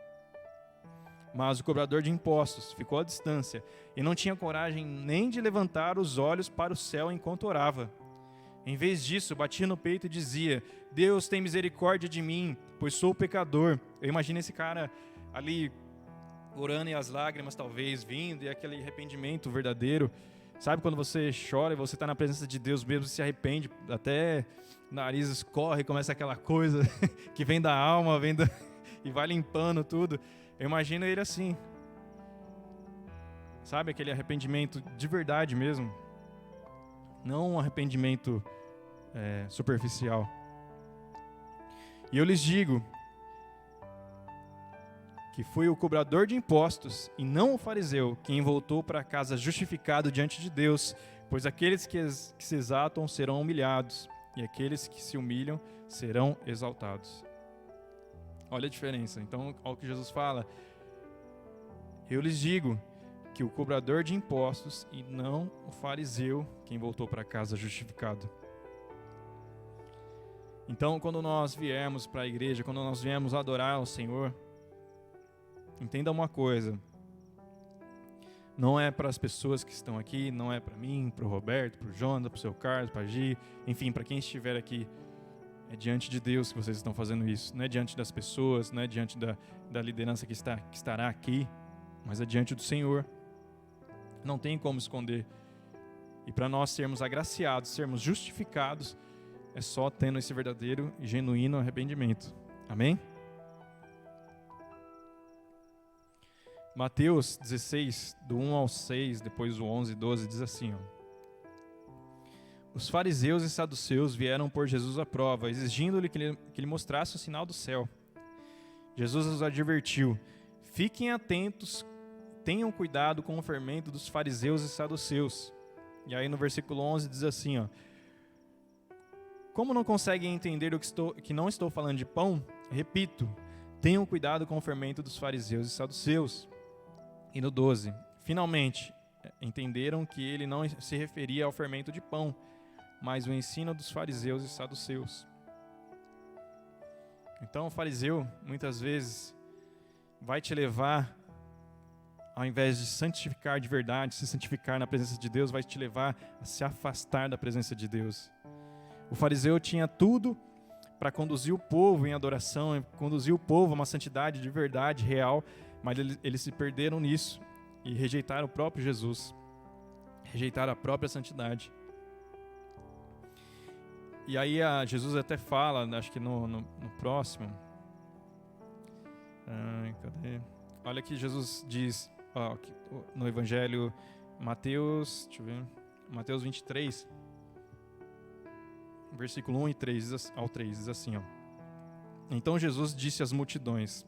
[SPEAKER 4] Mas o cobrador de impostos ficou à distância e não tinha coragem nem de levantar os olhos para o céu enquanto orava. Em vez disso, batia no peito e dizia: Deus, tem misericórdia de mim, pois sou pecador. Eu imagino esse cara ali orando e as lágrimas talvez vindo, e aquele arrependimento verdadeiro. Sabe quando você chora e você está na presença de Deus mesmo, se arrepende, até o nariz escorre, começa aquela coisa que vem da alma, e vai limpando tudo. Eu imagino ele assim. Sabe, aquele arrependimento de verdade mesmo. Não um arrependimento superficial. E eu lhes digo que foi o cobrador de impostos e não o fariseu quem voltou para casa justificado diante de Deus, pois aqueles que se exaltam serão humilhados e aqueles que se humilham serão exaltados. Olha a diferença. Então, olha o que Jesus fala: eu lhes digo que o cobrador de impostos e não o fariseu quem voltou para casa justificado. Então, quando nós viermos para a igreja, quando nós viemos adorar ao Senhor, entenda uma coisa: não é para as pessoas que estão aqui, não é para mim, para o Roberto, para o Jonas, para o seu Carlos, para a Gi, enfim, para quem estiver aqui. É diante de Deus que vocês estão fazendo isso. Não é diante das pessoas, não é diante da liderança que estará aqui, mas é diante do Senhor. Não tem como esconder. E para nós sermos agraciados, sermos justificados, é só tendo esse verdadeiro e genuíno arrependimento. Amém? Mateus 16, do 1 ao 6, depois o 11 e 12, diz assim: Os fariseus e saduceus vieram por Jesus à prova, exigindo-lhe que ele mostrasse o sinal do céu. Jesus os advertiu: Fiquem atentos, tenham cuidado com o fermento dos fariseus e saduceus. E aí no versículo 11 diz assim: Como não conseguem entender que não estou falando de pão? Repito, tenham cuidado com o fermento dos fariseus e saduceus. E no 12, finalmente, entenderam que ele não se referia ao fermento de pão, mas o ensino dos fariseus e saduceus. Então o fariseu, muitas vezes, vai te levar, ao invés de santificar de verdade, se santificar na presença de Deus, vai te levar a se afastar da presença de Deus. O fariseu tinha tudo para conduzir o povo em adoração, conduzir o povo a uma santidade de verdade, real, mas eles se perderam nisso e rejeitaram o próprio Jesus, rejeitaram a própria santidade. E aí Jesus até fala, acho que no próximo, cadê? Olha que Jesus diz no Evangelho Mateus, Mateus 23, versículo 1 e 3, ao 3, diz assim: Então Jesus disse às multidões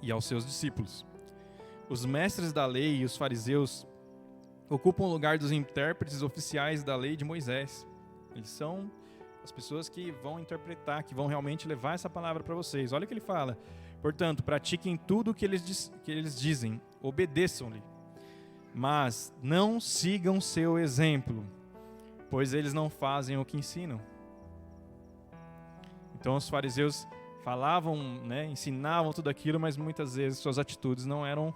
[SPEAKER 4] e aos seus discípulos: Os mestres da lei e os fariseus ocupam o lugar dos intérpretes oficiais da lei de Moisés. Eles são as pessoas que vão interpretar, que vão realmente levar essa palavra para vocês. Olha o que ele fala: Portanto, pratiquem tudo o que eles dizem, obedeçam-lhe, mas não sigam seu exemplo, pois eles não fazem o que ensinam. Então os fariseus falavam, ensinavam tudo aquilo, mas muitas vezes suas atitudes não eram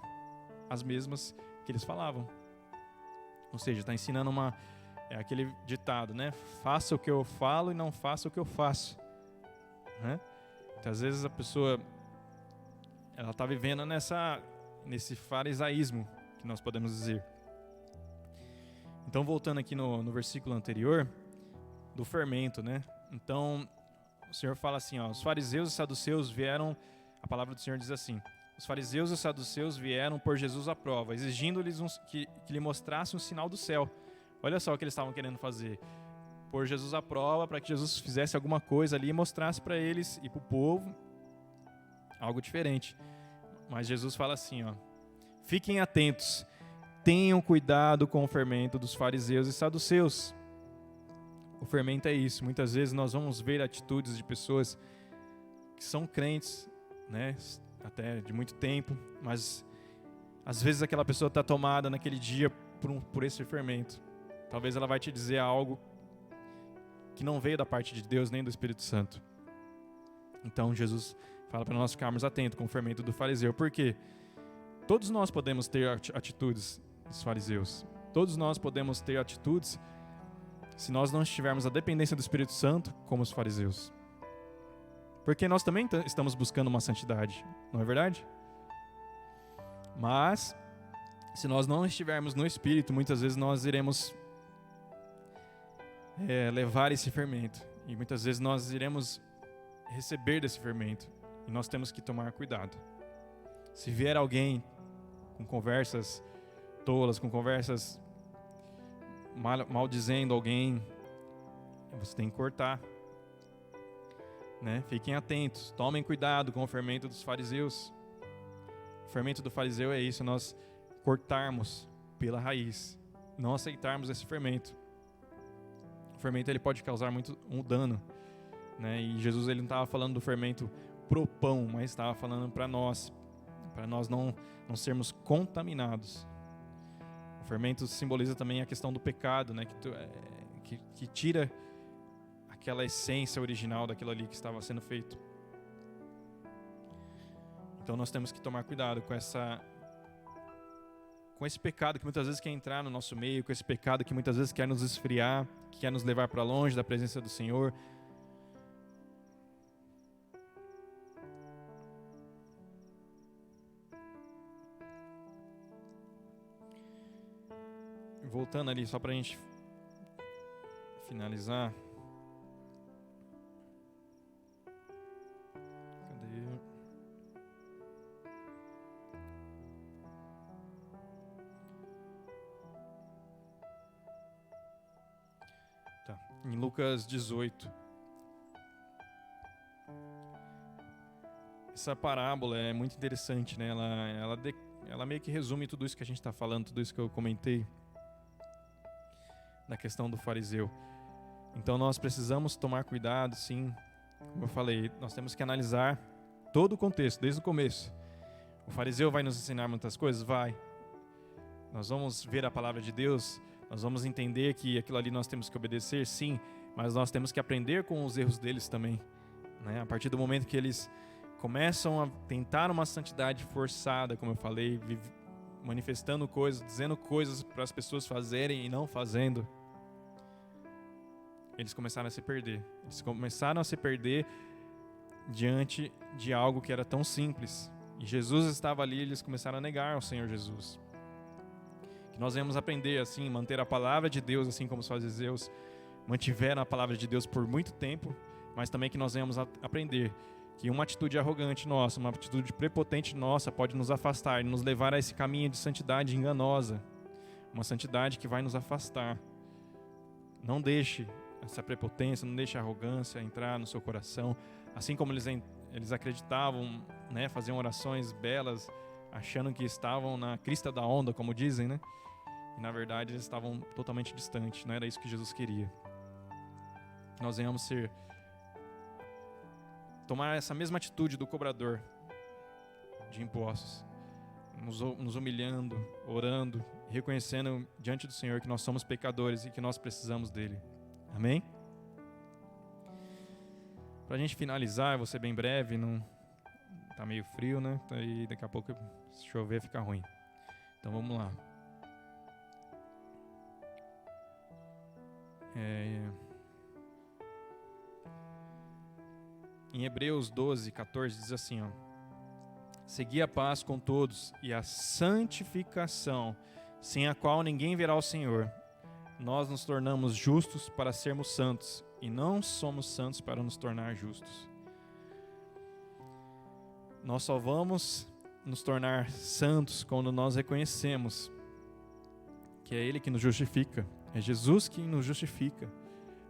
[SPEAKER 4] as mesmas que eles falavam. Ou seja, está ensinando aquele ditado, faça o que eu falo e não faça o que eu faço. Então, às vezes a pessoa ela está vivendo nesse farisaísmo, que nós podemos dizer. Então, voltando aqui no versículo anterior, do fermento, né? Então, o Senhor fala assim, ó, os fariseus e saduceus vieram, a palavra do Senhor diz assim, os fariseus e os saduceus vieram por Jesus à prova, exigindo-lhes que lhe mostrasse um sinal do céu. Olha só o que eles estavam querendo fazer. Pôr Jesus à prova para que Jesus fizesse alguma coisa ali e mostrasse para eles e para o povo algo diferente. Mas Jesus fala assim, ó, fiquem atentos, tenham cuidado com o fermento dos fariseus e saduceus. O fermento é isso. Muitas vezes nós vamos ver atitudes de pessoas que são crentes, né, até de muito tempo, mas às vezes aquela pessoa está tomada naquele dia por esse fermento. Talvez ela vai te dizer algo que não veio da parte de Deus nem do Espírito Santo. Então Jesus fala para nós ficarmos atentos com o fermento do fariseu. Por quê? Todos nós podemos ter atitudes dos fariseus. Todos nós podemos ter atitudes se nós não estivermos a dependência do Espírito Santo como os fariseus. Porque nós também estamos buscando uma santidade, não é verdade? Mas, se nós não estivermos no Espírito, muitas vezes nós iremos levar esse fermento. E muitas vezes nós iremos receber desse fermento. E nós temos que tomar cuidado. Se vier alguém com conversas tolas, com conversas maldizendo alguém, você tem que cortar. Né? Fiquem atentos, tomem cuidado com o fermento dos fariseus. O fermento do fariseu é isso, nós cortarmos pela raiz, não aceitarmos esse fermento. O fermento ele pode causar um dano, né? E Jesus ele não estava falando do fermento pro pão, mas estava falando para nós não sermos contaminados. O fermento simboliza também a questão do pecado, né? Que tira aquela essência original daquilo ali que estava sendo feito. Então nós temos que tomar cuidado com esse pecado que muitas vezes quer entrar no nosso meio, com esse pecado que muitas vezes quer nos esfriar, que quer nos levar para longe da presença do Senhor. Voltando ali, só para a gente finalizar. Cadê? Tá. Em Lucas 18. Essa parábola é muito interessante, né? Ela meio que resume tudo isso que a gente está falando, tudo isso que eu comentei na questão do fariseu. Então nós precisamos tomar cuidado, sim. Como eu falei, nós temos que analisar todo o contexto, desde o começo. O fariseu vai nos ensinar muitas coisas? Vai. Nós vamos ver a palavra de Deus, nós vamos entender que aquilo ali nós temos que obedecer, sim, mas nós temos que aprender com os erros deles também, né? A partir do momento que eles começam a tentar uma santidade forçada, como eu falei, manifestando coisas, dizendo coisas para as pessoas fazerem e não fazendo, eles começaram a se perder. Eles começaram a se perder diante de algo que era tão simples. E Jesus estava ali e eles começaram a negar ao Senhor Jesus. Que nós venhamos aprender assim, manter a palavra de Deus, assim como os fariseus mantiveram a palavra de Deus por muito tempo, mas também que nós venhamos aprender que uma atitude arrogante nossa, uma atitude prepotente nossa pode nos afastar e nos levar a esse caminho de santidade enganosa. Uma santidade que vai nos afastar. Não deixe essa prepotência, não deixe a arrogância entrar no seu coração. Assim como eles acreditavam, né, faziam orações belas, achando que estavam na crista da onda, como dizem, né? E na verdade eles estavam totalmente distantes. Não era isso que Jesus queria. Nós venhamos tomar essa mesma atitude do cobrador de impostos, nos humilhando, orando, reconhecendo diante do Senhor que nós somos pecadores e que nós precisamos dele. Amém? Pra gente finalizar, eu vou ser bem breve, não tá meio frio, né? E daqui a pouco, se chover, fica ruim. Então vamos lá. Em Hebreus 12, 14 diz assim, ó: Segui a paz com todos e a santificação, sem a qual ninguém verá o Senhor. Nós nos tornamos justos para sermos santos, e não somos santos para nos tornar justos. Nós só vamos nos tornar santos quando nós reconhecemos que é Ele que nos justifica, é Jesus que nos justifica.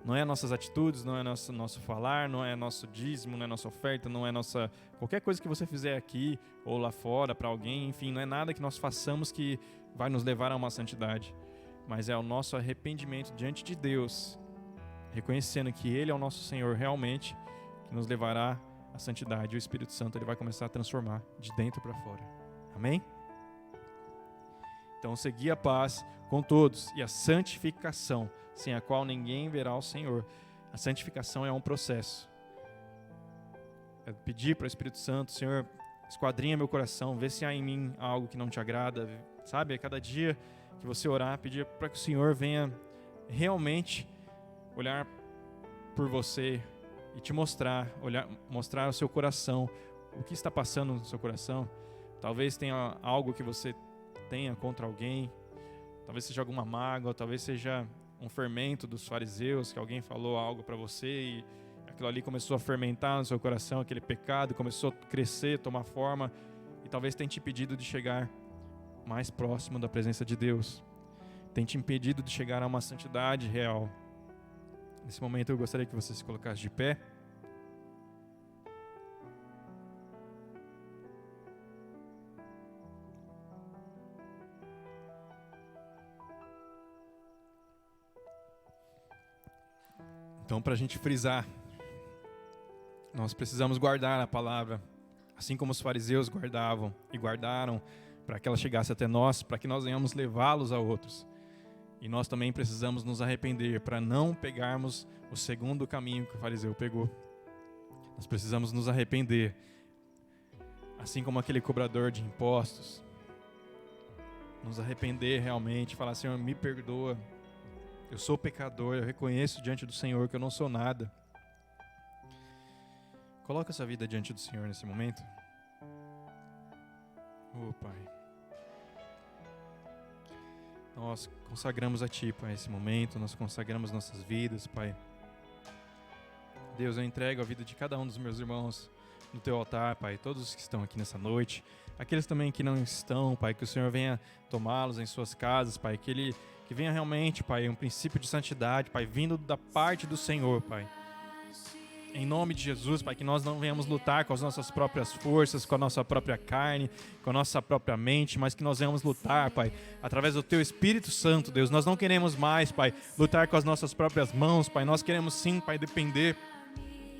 [SPEAKER 4] Não é nossas atitudes, não é nosso falar, não é nosso dízimo, não é nossa oferta, não é nossa... Qualquer coisa que você fizer aqui ou lá fora para alguém, enfim, não é nada que nós façamos que vai nos levar a uma santidade. Mas é o nosso arrependimento diante de Deus, reconhecendo que Ele é o nosso Senhor realmente, que nos levará à santidade. E o Espírito Santo Ele vai começar a transformar de dentro para fora. Amém? Então, segui a paz com todos e a santificação, sem a qual ninguém verá o Senhor. A santificação é um processo. É pedir para o Espírito Santo, Senhor, esquadrinha meu coração, vê se há em mim algo que não te agrada, sabe? A cada dia que você orar, pedir para que o Senhor venha realmente olhar por você e te mostrar o seu coração, o que está passando no seu coração. Talvez tenha algo que você tenha contra alguém, talvez seja alguma mágoa, talvez seja um fermento dos fariseus, que alguém falou algo para você e aquilo ali começou a fermentar no seu coração, aquele pecado começou a crescer, tomar forma, e talvez tenha te impedido de chegar mais próximo da presença de Deus, tem te impedido de chegar a uma santidade real. Nesse momento eu gostaria que você se colocasse de pé. Então, para a gente frisar, nós precisamos guardar a palavra, assim como os fariseus guardavam e guardaram para que ela chegasse até nós, para que nós venhamos levá-los a outros. E nós também precisamos nos arrepender para não pegarmos o segundo caminho que o fariseu pegou. Nós precisamos nos arrepender, assim como aquele cobrador de impostos. Nos arrepender realmente, falar: Senhor, me perdoa. Eu sou pecador, eu reconheço diante do Senhor que eu não sou nada. Coloca essa vida diante do Senhor nesse momento. Oh, Pai. Nós consagramos a Ti, Pai, esse momento. Nós consagramos nossas vidas, Pai. Deus, eu entrego a vida de cada um dos meus irmãos no Teu altar, Pai. Todos os que estão aqui nessa noite. Aqueles também que não estão, Pai. Que o Senhor venha tomá-los em suas casas, Pai. Que venha realmente, Pai, um princípio de santidade, Pai, vindo da parte do Senhor, Pai. Em nome de Jesus, Pai, que nós não venhamos lutar com as nossas próprias forças, com a nossa própria carne, com a nossa própria mente, mas que nós venhamos lutar, Pai, através do Teu Espírito Santo, Deus. Nós não queremos mais, Pai, lutar com as nossas próprias mãos, Pai. Nós queremos sim, Pai, depender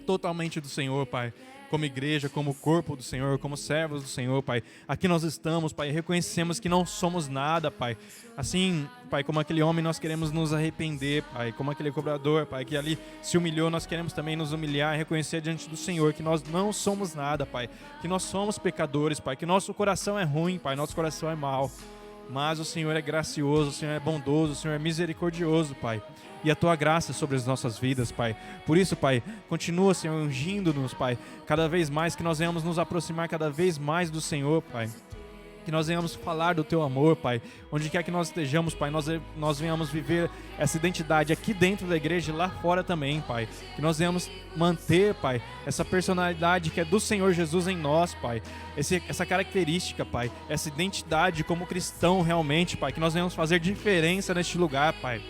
[SPEAKER 4] totalmente do Senhor, Pai. Como igreja, como corpo do Senhor, como servos do Senhor, Pai. Aqui nós estamos, Pai, reconhecemos que não somos nada, Pai. Assim, Pai, como aquele homem, nós queremos nos arrepender, Pai. Como aquele cobrador, Pai, que ali se humilhou, nós queremos também nos humilhar e reconhecer diante do Senhor que nós não somos nada, Pai. Que nós somos pecadores, Pai. Que nosso coração é ruim, Pai. Nosso coração é mau. Mas o Senhor é gracioso, o Senhor é bondoso, o Senhor é misericordioso, Pai. E a Tua graça sobre as nossas vidas, Pai. Por isso, Pai, continua, Senhor, ungindo-nos, Pai. Cada vez mais, que nós venhamos nos aproximar cada vez mais do Senhor, Pai. Que nós venhamos falar do Teu amor, Pai. Onde quer que nós estejamos, Pai, nós venhamos viver essa identidade aqui dentro da igreja e lá fora também, Pai. Que nós venhamos manter, Pai, essa personalidade que é do Senhor Jesus em nós, Pai. Essa característica, Pai. Essa identidade como cristão realmente, Pai. Que nós venhamos fazer diferença neste lugar, Pai.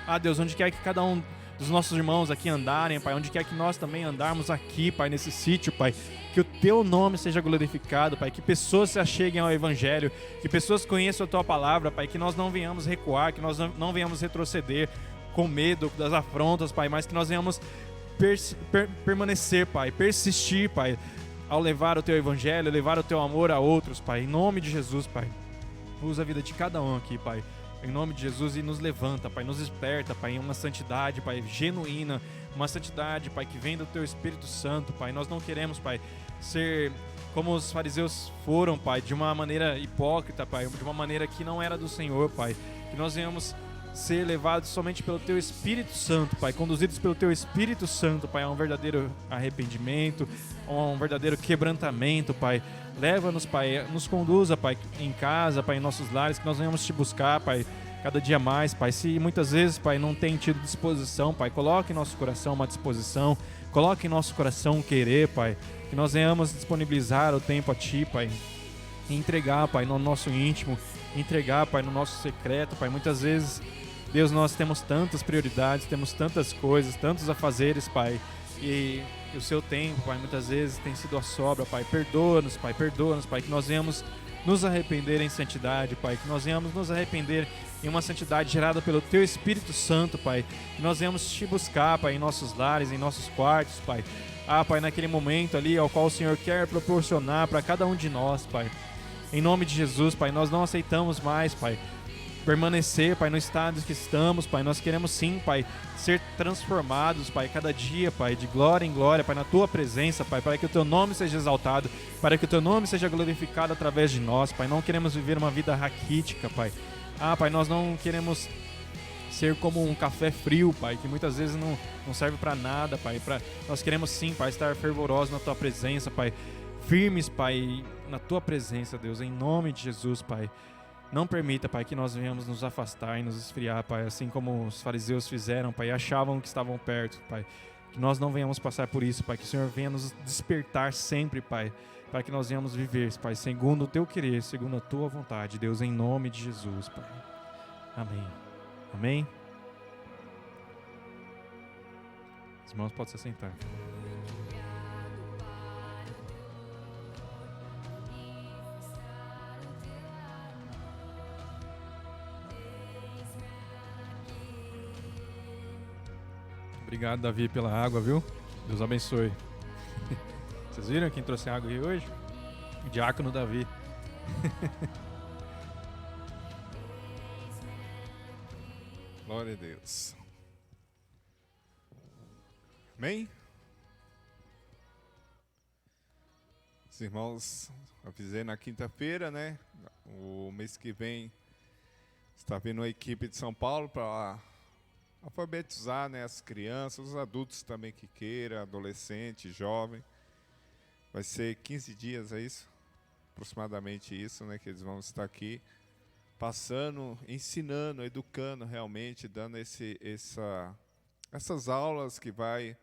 [SPEAKER 4] Ah, Deus, onde quer que cada um dos nossos irmãos aqui andarem, Pai, onde quer que nós também andarmos aqui, Pai, nesse sítio, Pai, que o Teu nome seja glorificado, Pai, que pessoas se acheguem ao Evangelho, que pessoas conheçam a Tua palavra, Pai, que nós não venhamos recuar, que nós não venhamos retroceder com medo das afrontas, Pai, mas que nós venhamos permanecer, Pai, persistir, Pai, ao levar o Teu Evangelho, levar o Teu amor a outros, Pai, em nome de Jesus, Pai. Usa a vida de cada um aqui, Pai. Em nome de Jesus, e nos levanta, Pai, nos desperta, Pai, em uma santidade, Pai, genuína, uma santidade, Pai, que vem do Teu Espírito Santo, Pai. Nós não queremos, Pai, ser como os fariseus foram, Pai, de uma maneira hipócrita, Pai, de uma maneira que não era do Senhor, Pai. Que nós venhamos ser levados somente pelo Teu Espírito Santo, Pai, conduzidos pelo Teu Espírito Santo, Pai, a um verdadeiro arrependimento, a um verdadeiro quebrantamento, Pai. Leva-nos, Pai, nos conduza, Pai, em casa, Pai, em nossos lares, que nós venhamos Te buscar, Pai, cada dia mais, Pai. Se muitas vezes, Pai, não tem tido disposição, Pai, coloque em nosso coração uma disposição, coloque em nosso coração um querer, Pai, que nós venhamos disponibilizar o tempo a Ti, Pai, e entregar, Pai, no nosso íntimo, entregar, Pai, no nosso secreto, Pai. Muitas vezes, Deus, nós temos tantas prioridades, temos tantas coisas, tantos afazeres, Pai, e o Seu tempo, Pai, muitas vezes tem sido a sobra, Pai. Perdoa-nos, Pai, que nós venhamos nos arrepender em santidade, Pai, que nós venhamos nos arrepender em uma santidade gerada pelo Teu Espírito Santo, Pai, que nós venhamos Te buscar, Pai, em nossos lares, em nossos quartos, Pai. Pai, naquele momento ali ao qual o Senhor quer proporcionar para cada um de nós, Pai. Em nome de Jesus, Pai, nós não aceitamos mais, Pai, permanecer, Pai, no estado que estamos, Pai. Nós queremos sim, Pai, ser transformados, Pai, cada dia, Pai, de glória em glória, Pai, na Tua presença, Pai, para que o Teu nome seja exaltado, para que o Teu nome seja glorificado através de nós, Pai. Não queremos viver uma vida raquítica, Pai. Pai, nós não queremos ser como um café frio, Pai, que muitas vezes não serve para nada, Pai. Nós queremos sim, Pai, estar fervorosos na Tua presença, Pai. Firmes, Pai, na Tua presença, Deus, em nome de Jesus, Pai. Não permita, Pai, que nós venhamos nos afastar e nos esfriar, Pai, assim como os fariseus fizeram, Pai, e achavam que estavam perto, Pai. Que nós não venhamos passar por isso, Pai, que o Senhor venha nos despertar sempre, Pai, para que nós venhamos viver, Pai, segundo o Teu querer, segundo a Tua vontade, Deus, em nome de Jesus, Pai. Amém. Amém? Os irmãos podem se sentar. Obrigado, Davi, pela água, viu? Deus abençoe. Vocês viram quem trouxe água aqui hoje? O diácono Davi.
[SPEAKER 3] Glória a Deus. Amém? Os irmãos, avisei na quinta-feira, né? O mês que vem está vindo uma equipe de São Paulo para alfabetizar, né, as crianças, os adultos também que queiram, adolescente, jovem. Vai ser 15 dias, é isso? Aproximadamente isso, né, que eles vão estar aqui passando, ensinando, educando realmente, dando essas aulas que vai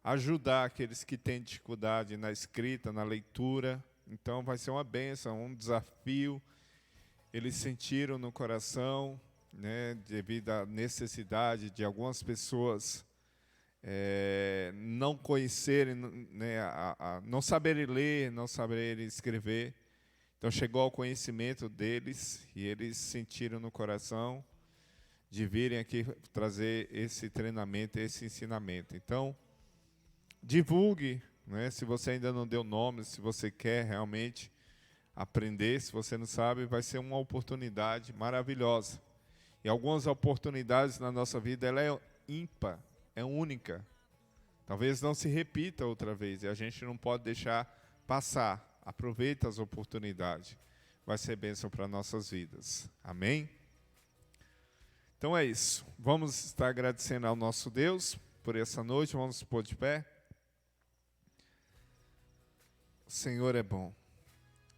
[SPEAKER 3] ajudar aqueles que têm dificuldade na escrita, na leitura. Então vai ser uma bênção, um desafio. Eles sentiram no coração, né, devido à necessidade de algumas pessoas não conhecerem, né, não saberem ler, não saberem escrever. Então chegou ao conhecimento deles e eles sentiram no coração de virem aqui trazer esse treinamento, esse ensinamento. Então, divulgue, né, se você ainda não deu nome, se você quer realmente aprender, se você não sabe, vai ser uma oportunidade maravilhosa. E algumas oportunidades na nossa vida, ela é ímpar, é única. Talvez não se repita outra vez, e a gente não pode deixar passar. Aproveita as oportunidades. Vai ser bênção para nossas vidas. Amém? Então é isso. Vamos estar agradecendo ao nosso Deus por essa noite. Vamos nos pôr de pé. O Senhor é bom.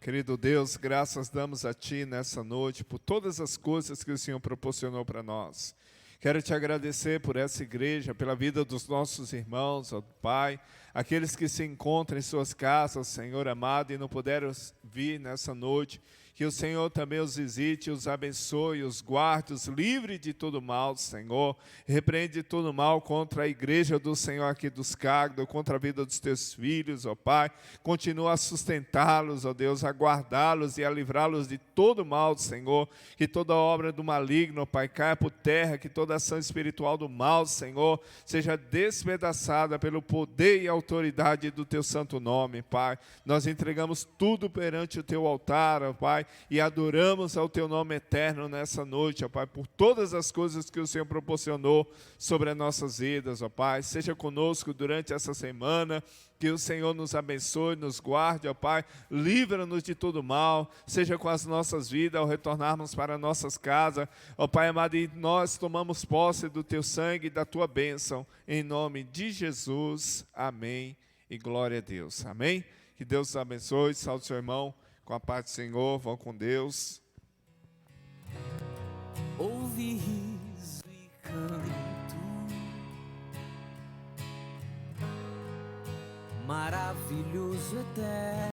[SPEAKER 3] Querido Deus, graças damos a Ti nessa noite por todas as coisas que o Senhor proporcionou para nós. Quero Te agradecer por essa igreja, pela vida dos nossos irmãos, ó Pai, aqueles que se encontram em suas casas, Senhor amado, e não puderam vir nessa noite. Que o Senhor também os visite, os abençoe, os guarde, os livre de todo mal, Senhor. Repreende todo mal contra a igreja do Senhor aqui dos Cagdos, contra a vida dos Teus filhos, ó Pai. Continua a sustentá-los, ó Deus, a guardá-los e a livrá-los de todo mal, Senhor. Que toda obra do maligno, ó Pai, caia por terra, que toda ação espiritual do mal, Senhor, seja despedaçada pelo poder e autoridade do Teu santo nome, Pai. Nós entregamos tudo perante o Teu altar, ó Pai. Pai, e adoramos ao Teu nome eterno nessa noite, ó Pai, por todas as coisas que o Senhor proporcionou sobre as nossas vidas, ó Pai. Seja conosco durante essa semana, que o Senhor nos abençoe, nos guarde, ó Pai, livra-nos de todo mal, seja com as nossas vidas ao retornarmos para nossas casas, ó Pai amado, e nós tomamos posse do Teu sangue e da Tua bênção, em nome de Jesus, amém, e glória a Deus, amém? Que Deus os abençoe, salve seu irmão, com a paz do Senhor, vão com Deus.
[SPEAKER 5] Ouve riso e canto, maravilhoso eterno.